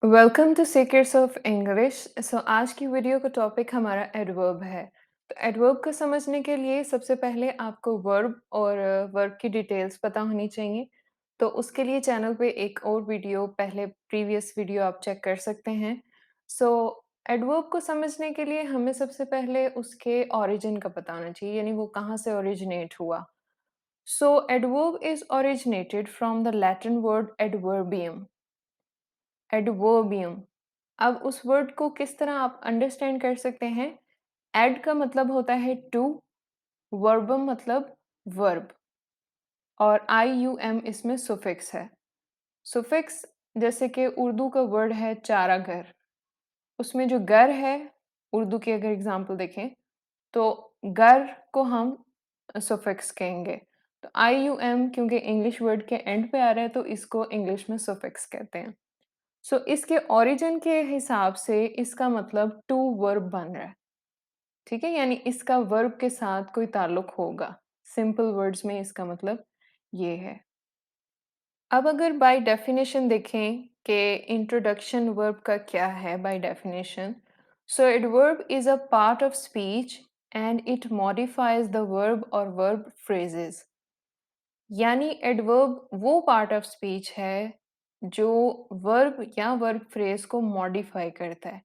Welcome to secrets of English. आज की video का टॉपिक हमारा एडवर्ब है। तो एडवर्ब को समझने के लिए सबसे पहले आपको वर्ब और वर्ब की डिटेल्स पता होनी चाहिए। तो उसके लिए चैनल पे एक और वीडियो पहले प्रीवियस वीडियो आप चेक कर सकते हैं। सो एडवर्ब को समझने के लिए हमें सबसे पहले उसके ओरिजिन का पता होना चाहिए, यानी वो कहाँ से ओरिजिनेट हुआ। So adverb is originated from the Latin word adverbium. Adverbium. अब उस वर्ड को किस तरह आप अंडरस्टैंड कर सकते हैं। एड का मतलब होता है टू, वर्बम मतलब वर्ब, और आई यू एम इसमें सुफिक्स है। सुफिक्स जैसे कि उर्दू का वर्ड है चारागर, उसमें जो गर है, उर्दू की अगर एग्जांपल देखें तो गर को हम सुफिक्स कहेंगे। तो आई यू एम क्योंकि इंग्लिश वर्ड के एंड पे आ रहा है तो इसको इंग्लिश में सुफिक्स कहते हैं। इसके ओरिजिन के हिसाब से इसका मतलब टू वर्ब बन रहा है। ठीक है, यानी इसका वर्ब के साथ कोई ताल्लुक होगा। सिंपल वर्ड्स में इसका मतलब ये है। अब अगर बाय डेफिनेशन देखें कि इंट्रोडक्शन वर्ब का क्या है by definition. Adverb is a part of speech and it modifies the verb और वर्ब फ्रेजेस। यानी एडवर्ब वो पार्ट ऑफ स्पीच है जो वर्ब या वर्ब फ्रेज को मॉडिफाई करता है।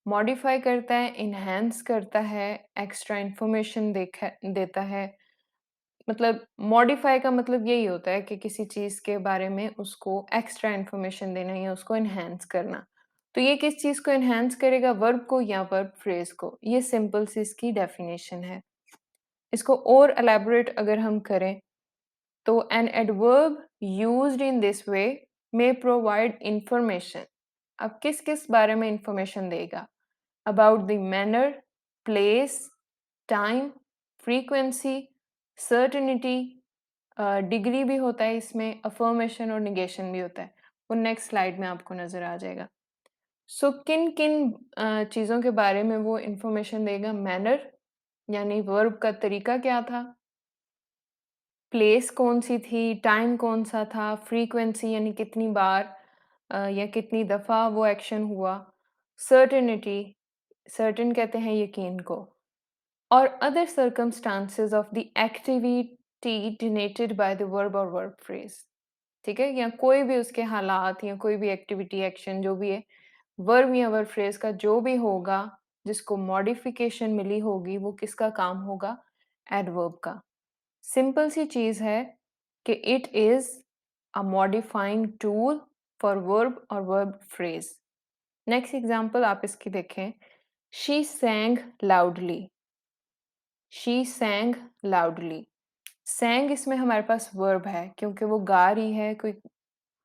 मॉडिफाई करता है, इन्हांस करता है, एक्स्ट्रा इन्फॉर्मेशन देता है। मतलब मॉडिफाई का मतलब यही होता है कि किसी चीज़ के बारे में उसको एक्स्ट्रा इन्फॉर्मेशन देना या उसको इन्हांस करना। तो ये किस चीज़ को इन्हांस करेगा, वर्ब को या वर्ब फ्रेज को। ये सिंपल सी इसकी डेफिनेशन है। इसको और एलैबोरेट अगर हम करें तो an adverb used in this way may provide information. अब किस किस बारे में इंफॉर्मेशन देगा। About the manner, place, time, frequency, certainty, degree भी होता है इसमें, अफर्मेशन और निगेशन भी होता है। वो नेक्स्ट स्लाइड में आपको नजर आ जाएगा। किन किन चीज़ों के बारे में वो इंफॉर्मेशन देगा। मैनर यानी वर्ब का तरीका क्या था, प्लेस कौन सी थी, टाइम कौन सा था, फ्रीक्वेंसी यानी कितनी बार या कितनी दफ़ा वो एक्शन हुआ, सर्टेनिटी, सर्टेन कहते हैं यकीन को, और other circumstances of the activity denoted by the verb और वर्ब फ्रेज। ठीक है, या कोई भी उसके हालात या कोई भी एक्टिविटी एक्शन जो भी है, वर्ब या वर्ब फ्रेज का जो भी होगा जिसको मॉडिफिकेशन मिली होगी, वो किसका काम होगा, एडवर्ब का। सिंपल सी चीज है कि it is a modifying tool for verb और वर्ब फ्रेज। नेक्स्ट एग्जांपल आप इसकी देखें। She सैंग loudly. She सैंग loudly. सैंग इसमें हमारे पास वर्ब है क्योंकि वो गा रही है, कोई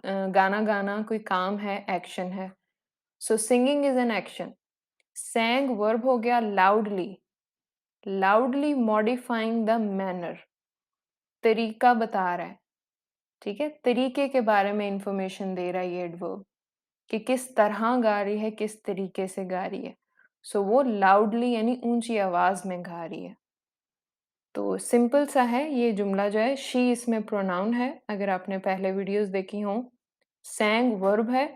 गाना गाना कोई काम है, एक्शन है। Singing is an action. सैंग verb हो गया, loudly, loudly modifying the manner, तरीका बता रहा है। ठीक है, तरीके के बारे में इंफॉर्मेशन दे रहा है ये एडवर्ब कि किस तरह गा रही है, किस तरीके से गा रही है। वो लाउडली यानी ऊंची आवाज में गा रही है। तो सिंपल सा है ये जुमला जो है। शी इसमें प्रोनाउन है, अगर आपने पहले वीडियोस देखी हों। सैंग वर्ब है,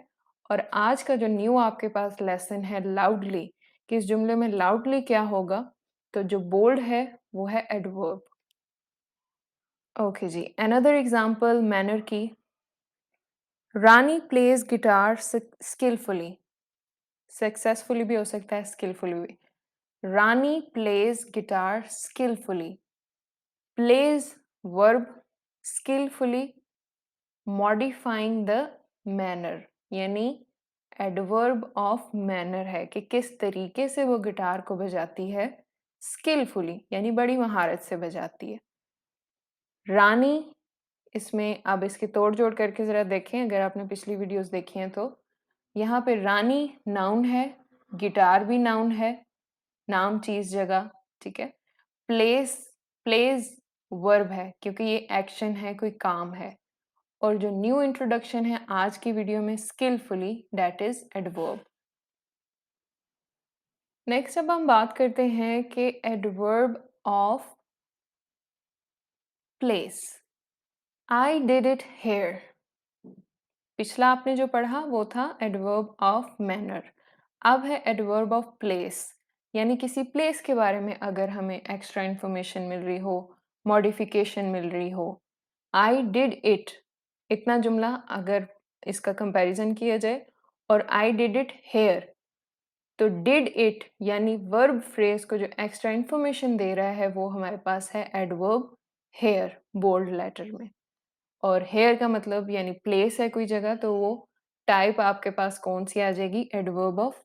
और आज का जो न्यू आपके पास लेसन है लाउडली, कि इस जुमले में लाउडली क्या होगा, तो जो बोल्ड है वो है एडवर्ब। ओके जी, अनदर एग्जांपल मैनर की। Rani plays guitar skillfully. Successfully भी हो सकता है, स्किलफुली भी। Rani plays guitar skillfully. Plays verb, skillfully modifying the manner, यानी एडवर्ब ऑफ मैनर है कि किस तरीके से वो गिटार को बजाती है। स्किलफुली यानी बड़ी महारत से बजाती है। रानी इसमें अब इसके तोड़ जोड़ करके जरा देखें, अगर आपने पिछली वीडियोस देखी हैं तो यहाँ पे रानी नाउन है, गिटार भी नाउन है, नाम चीज जगह। ठीक है, प्लेस, प्लेज वर्ब है क्योंकि ये एक्शन है, कोई काम है। और जो न्यू इंट्रोडक्शन है आज की वीडियो में, skilfully, that is adverb. Next अब हम बात करते हैं कि adverb of place. I did it hair. पिछला आपने जो पढ़ा वो था एडवर्ब ऑफ मैनर। अब है एडवर्ब ऑफ प्लेस, यानी किसी प्लेस के बारे में अगर हमें एक्स्ट्रा इन्फॉर्मेशन मिल रही हो, मॉडिफिकेशन मिल रही हो। आई डिड इट, इतना जुमला अगर इसका कंपैरिजन किया जाए, और आई डिड इट हेयर, तो डिड इट यानी वर्ब फ्रेज को जो एक्स्ट्रा इन्फॉर्मेशन दे रहा है वो हमारे पास है एडवर्ब हेयर, बोल्ड लेटर में। और हेयर का मतलब यानी प्लेस है कोई जगह, तो वो टाइप आपके पास कौन सी आ जाएगी, adverb of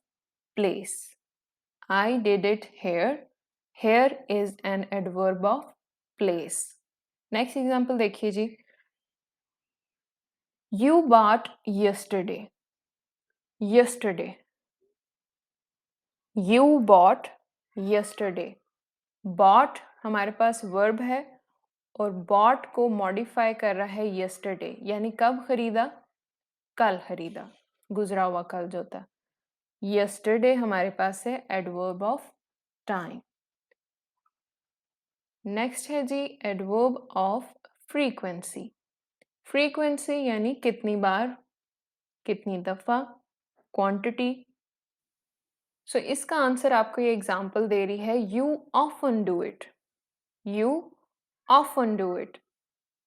place. I did it here, here is an adverb of place. Next example देखिए जी, you bought yesterday, yesterday, you bought yesterday. Bought हमारे पास वर्ब है और बॉट को मॉडिफाई कर रहा है यस्टरडे, यानी कब खरीदा, कल खरीदा, गुजरा हुआ कल जो था। यस्टरडे हमारे पास है एडवर्ब ऑफ टाइम। नेक्स्ट है जी एडवर्ब ऑफ फ्रीक्वेंसी। फ्रीक्वेंसी यानी कितनी बार, कितनी दफा, क्वांटिटी। सो इसका आंसर आपको ये एग्जांपल दे रही है, you often do it, you often do it.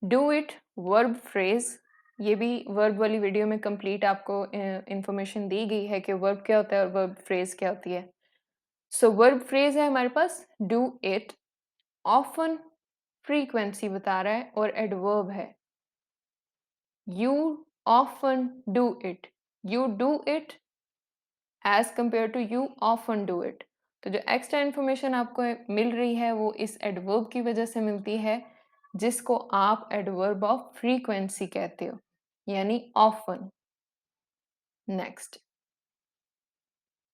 Do it verb phrase, ये भी वर्ब वाली वीडियो में कंप्लीट आपको इंफॉर्मेशन दी गई है कि वर्ब क्या होता है और वर्ब फ्रेज क्या होती है। सो वर्ब फ्रेज है हमारे पास डू इट, ऑफन फ्रीक्वेंसी बता रहा है और एडवर्ब है you often do it, you do it as compare to you often do it. तो जो एक्स्ट्रा इन्फॉर्मेशन आपको मिल रही है वो इस एडवर्ब की वजह से मिलती है, जिसको आप एडवर्ब ऑफ फ्रीक्वेंसी कहते हो, यानी ऑफन। नेक्स्ट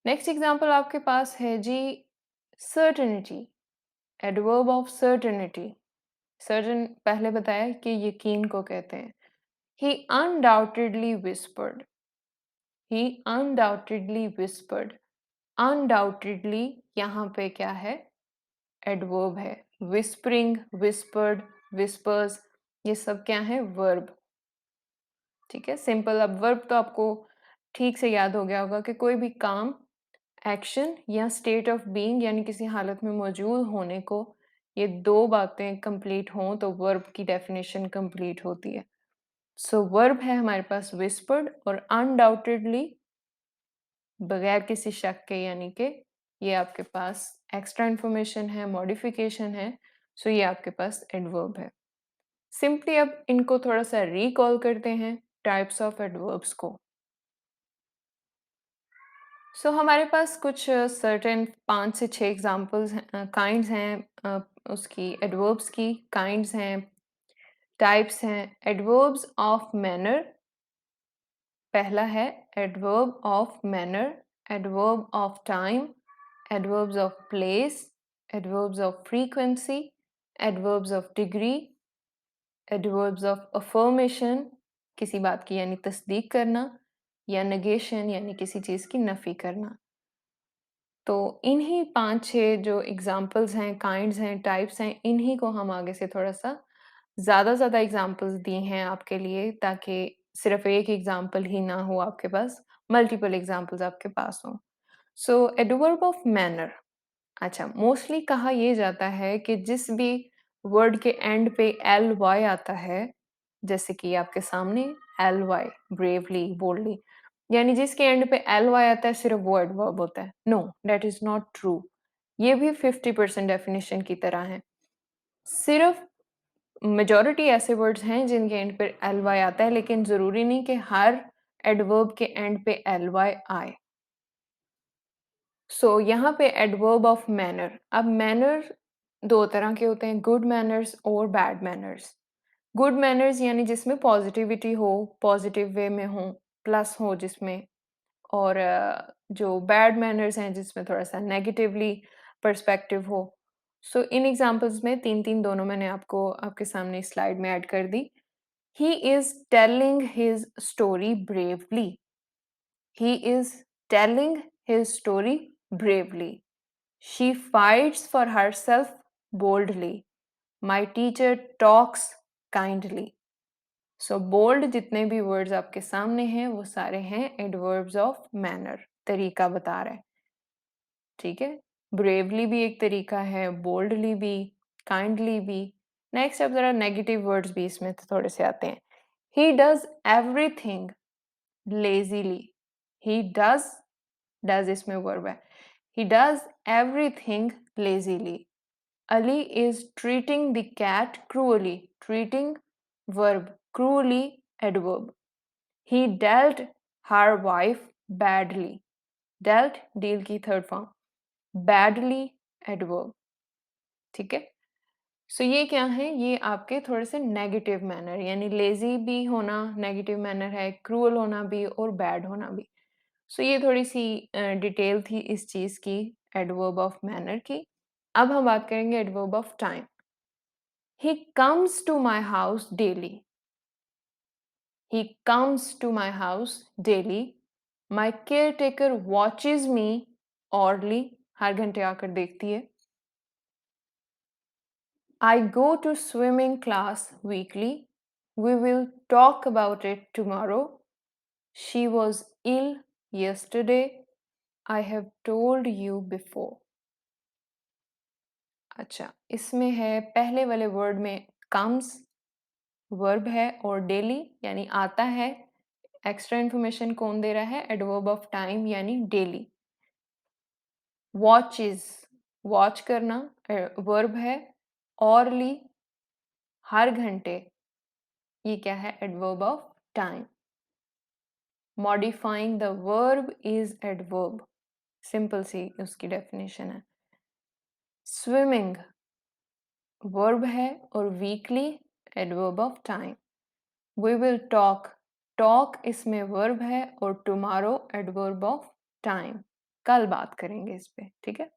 नेक्स्ट एग्जांपल आपके पास है जी certainty, adverb of certainty. Certain पहले बताया कि यकीन को कहते हैं। He undoubtedly whispered, he undoubtedly whispered. Undoubtedly यहाँ पे क्या है, एडवर्ब है। विस्परिंग, विस्पर्ड, विस्पर्स, ये सब क्या है, वर्ब। ठीक है, सिंपल। अब वर्ब तो आपको ठीक से याद हो गया होगा कि कोई भी काम, एक्शन या स्टेट ऑफ बीइंग यानी किसी हालत में मौजूद होने को, ये दो बातें कंप्लीट हों तो वर्ब की डेफिनेशन कंप्लीट होती है। सो वर्ब है हमारे पास विस्पर्ड और अनडाउटेडली बगैर किसी शक के, यानी कि ये आपके पास एक्स्ट्रा इन्फॉर्मेशन है, मॉडिफिकेशन है। सो ये आपके पास एडवर्ब है। सिंपली अब इनको थोड़ा सा रिकॉल करते हैं, टाइप्स ऑफ एडवर्ब्स को। सो हमारे पास कुछ सर्टेन 5 से 6 एग्जांपल्स हैं, काइंड्स हैं, उसकी एडवर्ब्स की काइंड्स हैं, टाइप्स हैं। एडवर्ब्स ऑफ मैनर, पहला है adverb of manner, adverb of time, adverbs of place, adverbs of frequency, adverbs of degree, adverbs of affirmation, किसी बात की यानी तस्दीक करना, या नेगेशन यानी किसी चीज़ की नफ़ी करना। तो इन्हीं 5-6 जो एग्ज़ाम्पल्स हैं, काइंड्स हैं, टाइप्स हैं, इन्हीं को हम आगे से थोड़ा-सा ज़्यादा एग्ज़ाम्पल्स दिए हैं आपके लिए, ताकि सिर्फ़ एक एग्ज़ाम्पल ही ना हो आपके पास, मल्टीपल एग्ज़ाम्पल्स आपके पास हों। सो एडवर्ब ऑफ मैनर, अच्छा, मोस्टली कहा ये जाता है कि जिस भी वर्ड के एंड पे एल वाई आता है, जैसे कि आपके सामने एल वाई, ब्रेवली, बोल्डली, यानी जिसके एंड पे एल वाई आता है सिर्फ वो एडवर्ब होता है। No, that is not true. ये भी 50% डेफिनेशन की तरह है। सिर्फ मेजॉरिटी ऐसे वर्ड्स हैं जिनके एंड पे एल वाई आता है, लेकिन जरूरी नहीं कि हर एडवर्ब के एंड पे एल वाई आए। सो यहाँ पे एडवर्ब ऑफ मैनर। अब मैनर दो तरह के होते हैं, गुड मैनर्स और बैड मैनर्स। गुड मैनर्स यानी जिसमें पॉजिटिविटी हो, पॉजिटिव वे में हो, प्लस हो जिसमें, और जो बैड मैनर्स हैं जिसमें थोड़ा सा नेगेटिवली पर्सपेक्टिव हो। सो इन एग्जांपल्स में तीन तीन दोनों मैंने आपको आपके सामने स्लाइड में ऐड कर दी। He is telling his story bravely, he is telling his story bravely. She fights for herself boldly. My teacher talks kindly. So bold जितने भी वर्ड्स आपके सामने हैं वो सारे हैं एडवर्ब्स ऑफ मैनर, तरीका बता रहे हैं, ठीक है। ब्रेवली भी एक तरीका है, बोल्डली भी, काइंडली भी। नेक्स्ट अब जरा नेगेटिव वर्ड्स भी इसमें थोड़े से आते हैं। He does everything lazily. He does इसमें वर्ब है। He does everything lazily. Ali is treating the cat cruelly. Treating verb, cruelly adverb. He dealt her wife badly. Dealt deal की third form. Badly adverb. ठीक है। सो ये क्या है, ये आपके थोड़े से नेगेटिव मैनर, यानी लेजी भी होना नेगेटिव मैनर है, क्रूअल होना भी और बैड होना भी। सो ये थोड़ी सी डिटेल थी इस चीज की, एडवर्ब ऑफ मैनर की। अब हम बात करेंगे adverb of time. He comes to my house daily. He comes to my house daily. My caretaker watches me orderly. हर घंटे आकर देखती है। I go to swimming class weekly. We will talk about it tomorrow. She was ill yesterday. I have told you before. अच्छा, इसमें है पहले वाले word में comes वर्ब है और डेली यानी आता है। एक्स्ट्रा इन्फॉर्मेशन कौन दे रहा है, एडवर्ब ऑफ टाइम यानी डेली। वॉचेस, वॉच करना वर्ब है। ऑरली हर घंटे, ये क्या है, adverb of time. Modifying the verb is adverb, simple सी उसकी डेफिनेशन है। स्विमिंग वर्ब है और weekly adverb of time. We will talk, talk इसमें वर्ब है और टुमारो एडवर्ब ऑफ टाइम, कल बात करेंगे इस पे, ठीक है।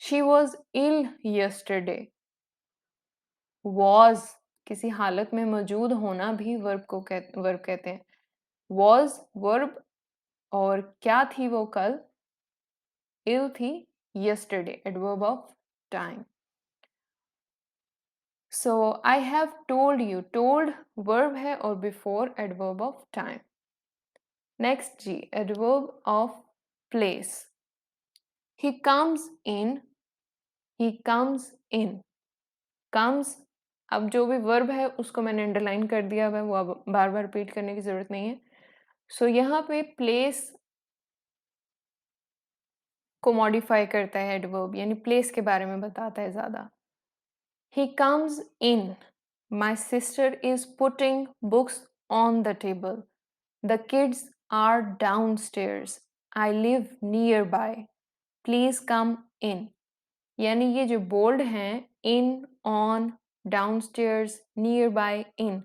She was ill yesterday. Was किसी हालत में मौजूद होना भी वर्ब कहते हैं। वॉज वर्ब और क्या थी वो कल, इल थी yesterday adverb of time. So I have told you, told verb है और before adverb of time. Next G, adverb of place. He comes in, he comes in, comes, अब जो भी वर्ब है उसको मैंने अंडरलाइन कर दिया है, वो अब बार बार रिपीट करने की जरूरत नहीं है। सो यहाँ पे प्लेस को मॉडिफाई करता है एडवर्ब, यानी प्लेस के बारे में बताता है ज्यादा। He comes in, my sister is putting books on the table. The kids are downstairs. I live nearby. Please come in. यानी ये जो बोल्ड हैं, in, on, downstairs, nearby, in,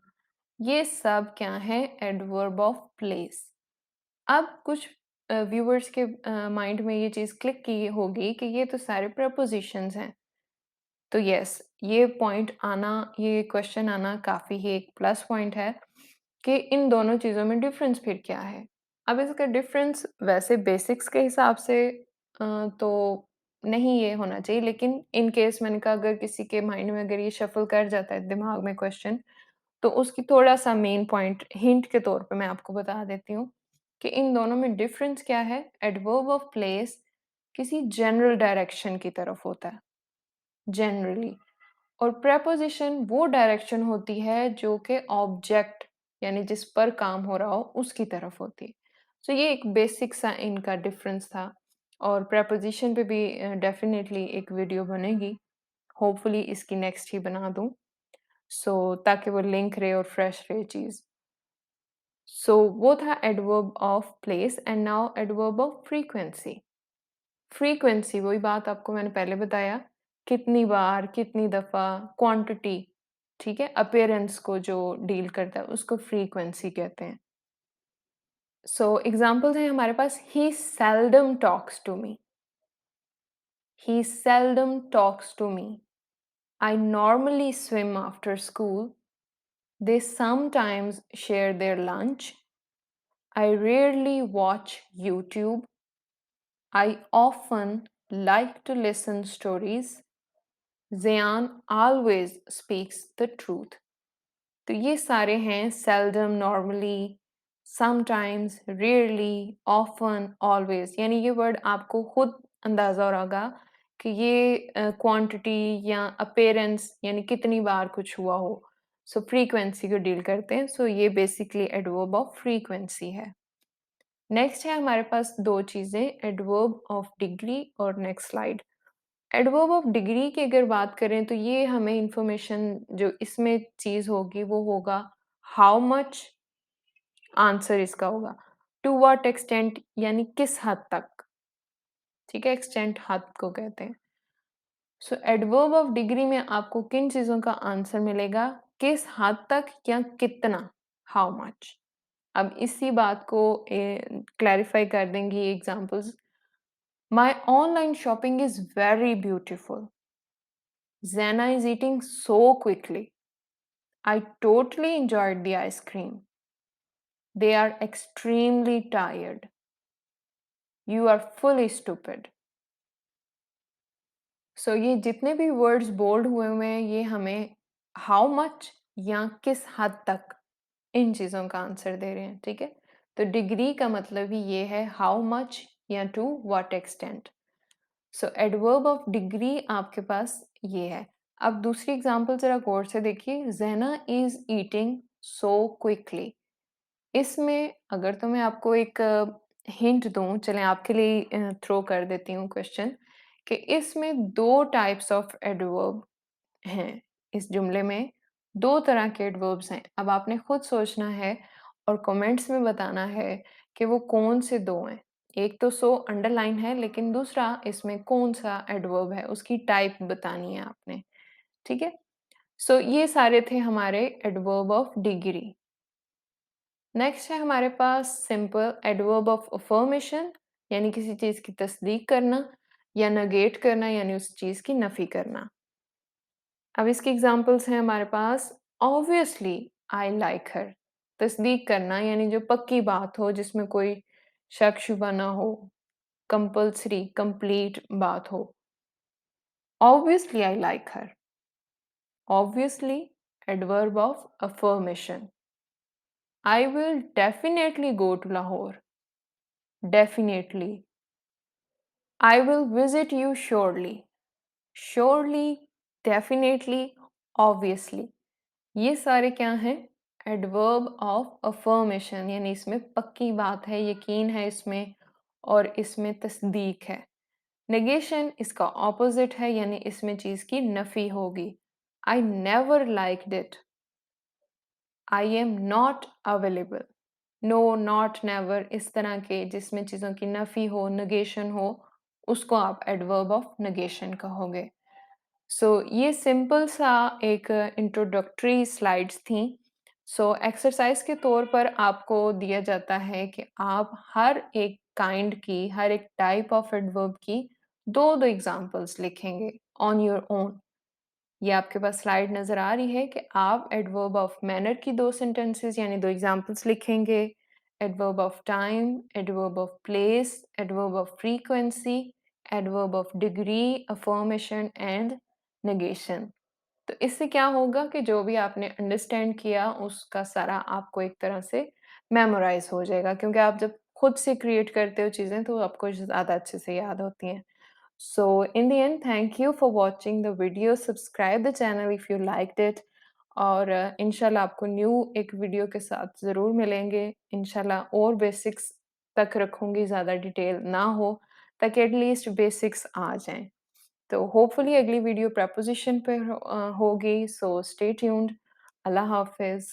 ये सब क्या है, एडवर्ब ऑफ प्लेस। अब कुछ व्यूअर्स के माइंड में ये चीज क्लिक की होगी कि ये तो सारे प्रपोजिशंस हैं। तो यस, ये पॉइंट आना, ये क्वेश्चन आना काफी ही एक प्लस पॉइंट है कि इन दोनों चीजों में डिफरेंस फिर क्या है। अब इसका डिफरेंस वैसे बेसिक्स के हिसाब से तो नहीं ये होना चाहिए, लेकिन इन केस मैंने कहा अगर किसी के माइंड में अगर ये शफल कर जाता है दिमाग में क्वेश्चन, तो उसकी थोड़ा सा मेन पॉइंट हिंट के तौर पे मैं आपको बता देती हूँ कि इन दोनों में डिफरेंस क्या है। एडवर्ब ऑफ प्लेस किसी जनरल डायरेक्शन की तरफ होता है, जनरली, और प्रेपोजिशन वो डायरेक्शन होती है जो कि ऑब्जेक्ट यानी जिस पर काम हो रहा हो उसकी तरफ होती है। सो ये एक बेसिक सा इनका डिफरेंस था, और प्रेपोजिशन पे भी डेफिनेटली एक वीडियो बनेगी, होपफुली इसकी नेक्स्ट ही बना दूं, सो ताकि वो लिंक रहे और फ्रेश रहे चीज। सो वो था adverb of place. And now adverb of frequency. Frequency वही बात आपको मैंने पहले बताया, कितनी बार, कितनी दफा, क्वांटिटी, ठीक है, अपीयरेंस को जो डील करता है उसको फ्रीक्वेंसी कहते हैं। सो एग्जांपल्स हैं हमारे पास। He seldom talks to me. He seldom talks to me. I normally swim after school. They sometimes share their lunch. I rarely watch YouTube. I often like to listen stories. Zayan always speaks the truth. तो ये सारे हैं seldom, normally, sometimes, rarely, often, always, यानी ये word आपको खुद अंदाज़ा हो रहा होगा कि ये क्वांटिटी या अपीयरेंस यानी कितनी बार कुछ हुआ हो। सो फ्रीक्वेंसी को डील करते हैं। सो ये बेसिकली एडवर्ब ऑफ फ्रीक्वेंसी है। नेक्स्ट है हमारे पास 2 चीज़ें, एडवर्ब ऑफ डिग्री और next slide. Adverb of degree की अगर बात करें तो ये हमें इन्फॉर्मेशन जो इसमें चीज़ होगी वो होगा हाउ मच, आंसर इसका होगा। टू व्हाट एक्सटेंट यानी किस हद तक, ठीक है? एक्सटेंट हद को कहते हैं। सो एडवर्ब ऑफ डिग्री में आपको किन चीज़ों का आंसर मिलेगा? किस हद तक या कितना, हाउ मच। अब इसी बात को क्लैरिफाई कर देंगी examples. My online shopping is very beautiful. Zena is eating so quickly. I totally enjoyed the ice cream. They are extremely tired. You are fully stupid. So ये जितने भी वर्ड्स बोल्ड हुए हैं ये हमें हाउ मच या किस हद तक इन चीज़ों का आंसर दे रहे हैं, ठीक है? तो डिग्री का मतलब ही ये है हाउ मच या to what extent. So adverb of degree आपके पास ये है। अब दूसरी एग्जांपल ज़रा गौर से देखिए, ज़ैना इज़ ईटिंग सो क्विकली। इसमें अगर तो मैं आपको एक हिंट दूँ, चलें आपके लिए थ्रो कर देती हूँ क्वेश्चन कि इसमें 2 टाइप्स ऑफ एडवर्ब हैं। इस जुमले में 2 तरह के एडवर्ब्स हैं। अब आपने खुद सोचना है और कमेंट्स में बताना है कि वो कौन से 2 हैं। एक तो सो अंडरलाइन है लेकिन दूसरा इसमें कौन-सा एडवर्ब है, उसकी टाइप बतानी है आपने, ठीक है? सो ये सारे थे हमारे एडवर्ब ऑफ डिग्री। नेक्स्ट है हमारे पास सिंपल एडवर्ब ऑफ अफर्मेशन यानी किसी चीज़ की तस्दीक करना या नेगेट करना यानी उस चीज़ की नफ़ी करना। अब इसके एग्जांपल्स हैं हमारे पास, ऑब्वियसली आई लाइक हर, तस्दीक करना यानी जो पक्की बात हो जिसमें कोई शक शुबा ना हो, कंपल्सरी कंप्लीट बात हो। Obviously I like her, obviously adverb of affirmation. I will definitely go to Lahore, definitely. I will visit you surely, surely, definitely, obviously. ये सारे क्या हैं? एडवर्ब ऑफ अफर्मेशन यानी इसमें पक्की बात है, यकीन है इसमें और इसमें तस्दीक है। नेगेशन इसका ऑपोजिट है यानी इसमें चीज़ की नफ़ी होगी। I never liked it, I am not available. No, not, never इस तरह के जिसमें चीज़ों की नफ़ी हो, नेगेशन हो, उसको आप एडवर्ब ऑफ नेगेशन कहोगे। सो ये सिंपल सा एक इंट्रोडक्टरी स्लाइड्स थी। सो एक्सरसाइज के तौर पर आपको दिया जाता है कि आप हर एक काइंड की, हर एक टाइप ऑफ एडवर्ब की 2-2 एग्ज़ाम्पल्स लिखेंगे ऑन योर ओन। ये आपके पास स्लाइड नज़र आ रही है कि आप एडवर्ब ऑफ मैनर की 2 सेंटेंसेस यानी 2 एग्ज़ाम्पल्स लिखेंगे, adverb of time, adverb of place, adverb of frequency, adverb of degree, affirmation and negation. तो इससे क्या होगा कि जो भी आपने अंडरस्टैंड किया उसका सारा आपको एक तरह से मेमोराइज़ हो जाएगा, क्योंकि आप जब खुद से क्रिएट करते हो चीज़ें तो आपको ज़्यादा अच्छे से याद होती हैं। So in the end, thank you for watching the video. Subscribe the channel if you liked it. और इंशाल्लाह आपको न्यू एक वीडियो के साथ ज़रूर मिलेंगे। इंशाल्लाह और बेसिक्स तक रखूँगी, ज़्यादा डिटेल ना हो, ताकि एटलीस्ट बेसिक्स आ जाएँ। तो होपफुली अगली वीडियो प्रेपोज़िशन पे होगी। So stay tuned. अल्लाह हाफ़िज़।